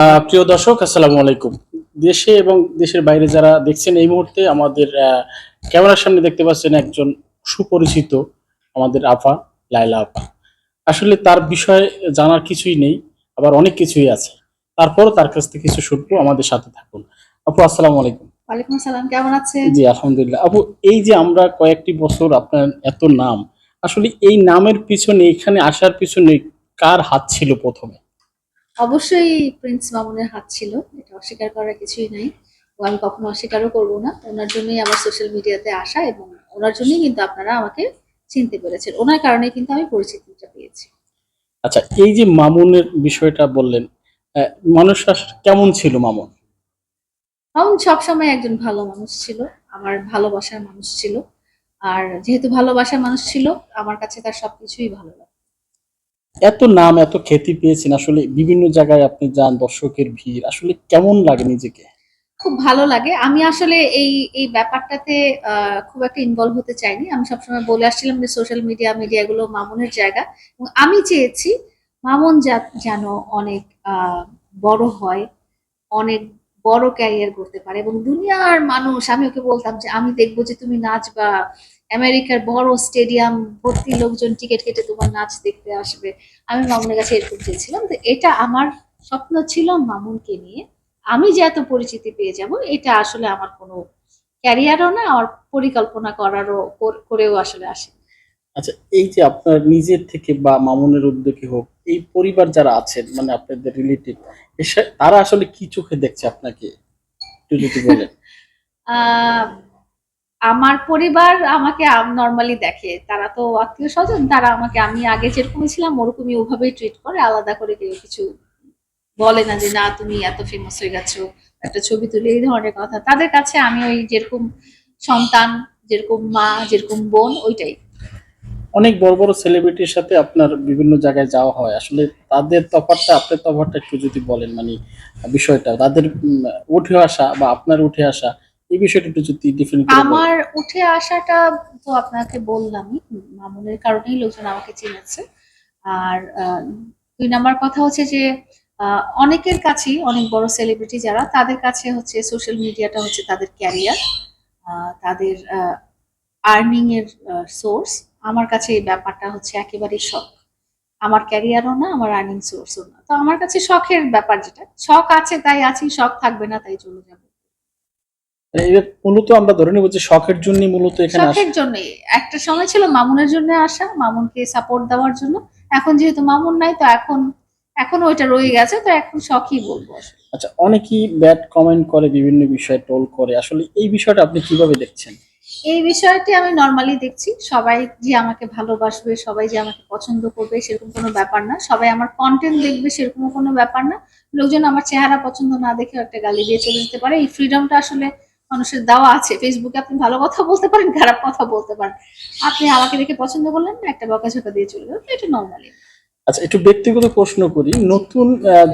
প্রিয় দর্শক, আসসালামু আলাইকুম। দেশে এবং দেশের বাইরে যারা দেখছেন, এই মুহূর্তে আমাদের ক্যামেরার সামনে দেখতে পাচ্ছেন একজন সুপরিচিত আমাদের আপা, লায়লা আপা। আসলে তার বিষয়ে জানার কিছুই নেই, আবার অনেক কিছুই আছে। তারপরও তার কাছ থেকে কিছু শুনবো, আমাদের সাথে থাকুন। আপু, আসসালামু আলাইকুম। ওয়ালাইকুম আসসালাম, কেমন আছেন? জি, আলহামদুলিল্লাহ। আপু, এই যে আমরা কয়েকটি বছর আপনার এত নাম, আসলে এই নামের পিছনে, এখানে আসার পিছনে কার হাত ছিল প্রথমে? অবশ্যই প্রিন্স মামুনের হাত ছিল, এটা অস্বীকার করার কিছুই নাই। ও আমি কখনো অস্বীকারও করব না। ওনার জন্যই আমার সোশ্যাল মিডিয়াতে আসা, এবং ওনার জন্যই কিন্তু আপনারা আমাকে চিনতে পেরেছেন। ওনার কারণে কিন্তু আমি পরিচিতিটা পেয়েছি। আচ্ছা, এই যে মামুনের বিষয়টা বললেন, মানুষ আসলে কেমন ছিল মামুন? মামুন সবসময় একজন ভালো মানুষ ছিল, আমার ভালোবাসার মানুষ ছিল। আর যেহেতু ভালোবাসার মানুষ ছিল, আমার কাছে তার সবকিছুই ভালো লাগে। এত নাম, এত খ্যাতি পেয়েছেন, আসলে বিভিন্ন জায়গায় আপনি যান, দর্শকের ভিড়, আসলে কেমন লাগে নিজেকে? খুব ভালো লাগে। আমি আসলে এই ব্যাপারটাতে খুব একটা ইনভলভ হতে চাইনি। আমি সবসময় বলে আসছিলাম যে সোশ্যাল মিডিয়া গুলো মামুনের জায়গা, এবং আমি চেয়েছি মামুন যেন অনেক বড় হয়, অনেক বড় ক্যারিয়ার করতে পারে, এবং দুনিয়ার মানুষ, আমি ওকে বলতাম যে আমি দেখবো যে তুমি নাচবা, আমেরিকার বড় স্টেডিয়াম ভর্তি লোকজন টিকিট কেটে তোমার নাচ দেখতে আসবে। আমি মামুনের কাছে এরকম চেয়েছিলাম, তো এটা আমার স্বপ্ন ছিল মামুনকে নিয়ে। আমি যে এত পরিচিতি পেয়ে যাব, এটা আসলে আমার কোনো ক্যারিয়ারও না, আমার পরিকল্পনা করেও আসলে আসে। আচ্ছা, এই যে আপনার নিজের থেকে বা মামুনের উদ্যোগে হোক, এই পরিবার যারা আছেন, মানে আপনাদের রিলেটিভ, তারা আসলে কি চোখে দেখছে আপনাকে, একটু যদি বলেন। আহ আমার পরিবার আমাকে নর্মালি দেখে, তারা তো আত্মীয় স্বজন, তারা আমাকে আমি আগে যেরকম ছিলাম ওরকমই ওভাবেই ট্রিট করে, আলাদা করে কেউ কিছু বলে না যে না তুমি এত ফেমাস হয়ে গেছো, একটা ছবি তুলে, এই ধরনের কথা। তাদের কাছে আমি ওই যেরকম সন্তান, যেরকম মা, যেরকম বোন, ওইটাই। অনেক বড় বড় সেলিব্রিটির সাথে আপনার বিভিন্ন জায়গায় যাওয়া হয়, আসলে তাদের তফাৎটা, আপনার তফাৎটা একটু যদি বলেন, মানে বিষয়টা তাদের উঠে আসা বা আপনার উঠে আসা, এই বিষয়টা একটু যদি ডিফাইন করে বলেন। আমার উঠে আসাটা তো আপনাকে বললামই, মামুনের কারণেই লোকজন আমাকে চিনেছে। আর ২ নাম্বার কথা হচ্ছে যে অনেকের কাছেই, অনেক বড় সেলিব্রিটি যারা, তাদের কাছে হচ্ছে সোশ্যাল মিডিয়াটা হচ্ছে তাদের ক্যারিয়ার, তাদের আর্নিং এর সোর্স। আমার কাছে এই ব্যাপারটা হচ্ছে একেবারেই শখ। আমার ক্যারিয়ারও না, আমার আর্নিং সোর্সও না। তো আমার কাছে শখের ব্যাপার, যেটা শখ আছে তাই আছি, শখ থাকবে না তাই চলে যাবে। এটা মূলত আমরা ধরে নেব যে শখের জন্য মূলত এখানে আসে। শখের জন্যই। একটা সময় ছিল মামুনের জন্য আসা, মামুনকে সাপোর্ট দেওয়ার জন্য। এখন যেহেতু মামুন নাই, তো এখন ওইটা রয়ে গেছে, তো এখন শখই বলবো আসলে। আচ্ছা, অনেকেই ব্যাড কমেন্ট করে, বিভিন্ন বিষয়ে ট্রোল করে, আসলে এই বিষয়টা আপনি কিভাবে দেখছেন? এই বিষয়টি আমি নরমালি দেখছি। সবাই যে আমাকে ভালোবাসবে, সবাই যে আমাকে পছন্দ করবে, সেরকম কোনো ব্যাপার না। সবাই আমার কনটেন্ট দেখবে, সেরকমও কোনো ব্যাপার না। লোকজন আমার চেহারা পছন্দ না দেখেও একটা গালি দিয়ে চলে যেতে পারে। এই ফ্রিডমটা আসলে মানুষের দেওয়া আছে। ফেসবুকে আপনি ভালো কথা বলতে পারেন, খারাপ কথা বলতে পারেন। আপনি আমাকে দেখে পছন্দ করলেন না, একটা বকাঝকা দিয়ে চলে গেলেন। এটা নরমালি। আচ্ছা, একটু ব্যক্তিগত প্রশ্ন করি। জি। নতুন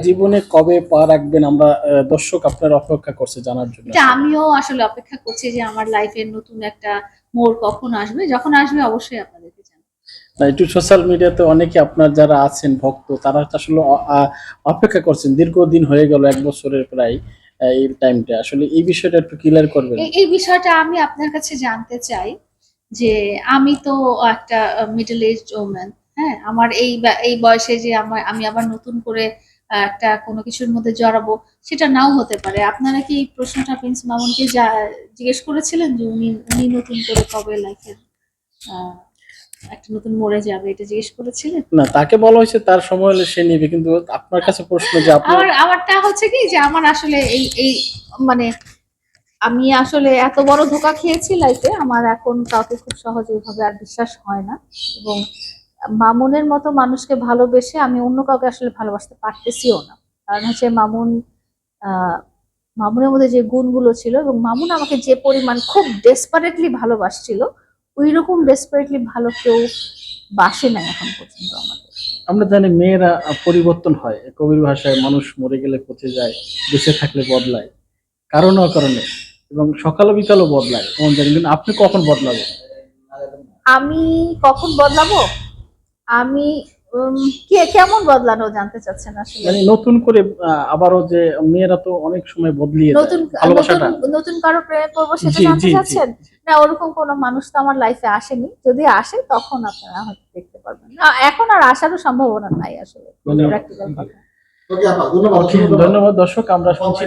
জীবনে কবে পা রাখবেন, আমরা দর্শক আপনার অপেক্ষা করছে জানার জন্য এটা আসলে। আমিও আসলে অপেক্ষা করছি যে আমার লাইফের নতুন একটা মোড় কখন আসবে। যখন আসবে অবশ্যই আপনাদেরকে জানাবো। না, একটু সোশ্যাল মিডিয়াতে অনেকে আপনার যারা আছেন ভক্ত, তারা তো আসলে অপেক্ষা করছেন, দীর্ঘদিন হয়ে গেল, ১ বছরের প্রায়। এই টাইমটা আসলে এই বিষয়টা একটু ক্লিয়ার করবেন। এই বিষয়টা আমি আপনার কাছে জানতে চাই যে আমি তো একটা মিডল এজড ওম্যান। হ্যাঁ, আমার এই বয়সে যে আমি আবার নতুন করে একটা কোনো কিছুর মধ্যে জড়াবো, সেটা নাও হতে পারে। আপনারা কি এই প্রশ্নটা প্রিন্স মামুনকে জিজ্ঞেস করেছিলেন যে উনি উনি নতুন করে কবে লাইফের আহ একটা নতুন মোড়ে যাবে, এটা জিজ্ঞেস করেছিলেন? না, তাকে বলা হয়েছে তার সময় হলে সে নিবে, কিন্তু আপনার কাছে প্রশ্ন যে আপনার। আমারটা হচ্ছে কি যে আমার আসলে এই মানে আমি আসলে এত বড় ধোঁকা খেয়েছি লাইফে, আমার এখন কাউকে খুব সহজে এভাবে আর বিশ্বাস হয় না। এবং মামুনের মতো মানুষকে ভালোবেসে আমি অন্য কাউকে আসলে ভালোবাসতে পারতেছিও না। কারণ হচ্ছে আহ মামুনের মধ্যে যে গুণগুলো ছিল, এবং মামুন আমাকে যে পরিমাণ খুব ডেসপারেটলি ভালোবাসছিল, ওই রকম ডেসপারেটলি ভালো কেউ বাসে নাই এখন পর্যন্ত আমাকে। আমরা জানি মেয়েরা পরিবর্তন হয়, কবির ভাষায় মানুষ মরে গেলে পচে যায়, বেঁচে থাকলে বদলায়, কারণে অকারণে, এবং সকালও বিকালও বদলায়, এমন জানি, কিন্তু আপনি কখন বদলাবেন? আমি কখন বদলাবো? আমি কেমন বদলানো জানতে চাচ্ছেন আসলে? মানে নতুন করে আবারও যে মেয়েরা তো অনেক সময় বদলিয়ে যায় নতুন ভালোবাসাটা। নতুন কারো প্রেমে পড়বো সেটা জি জানতে জি জি। চাচ্ছেন? না, ওরকম কোনো মানুষ তো আমার লাইফে আসেনি। যদি আসে তখন আপনারা হয়তো দেখতে পারবেন। না, এখন আর আসারও সম্ভাবনা নাই আসলে। ধন্যবাদ। প্র্যাকটিক্যাল কথা। ওকে আপা, ধন্যবাদ। ওকে, ধন্যবাদ দর্শক, আমরা শুনছি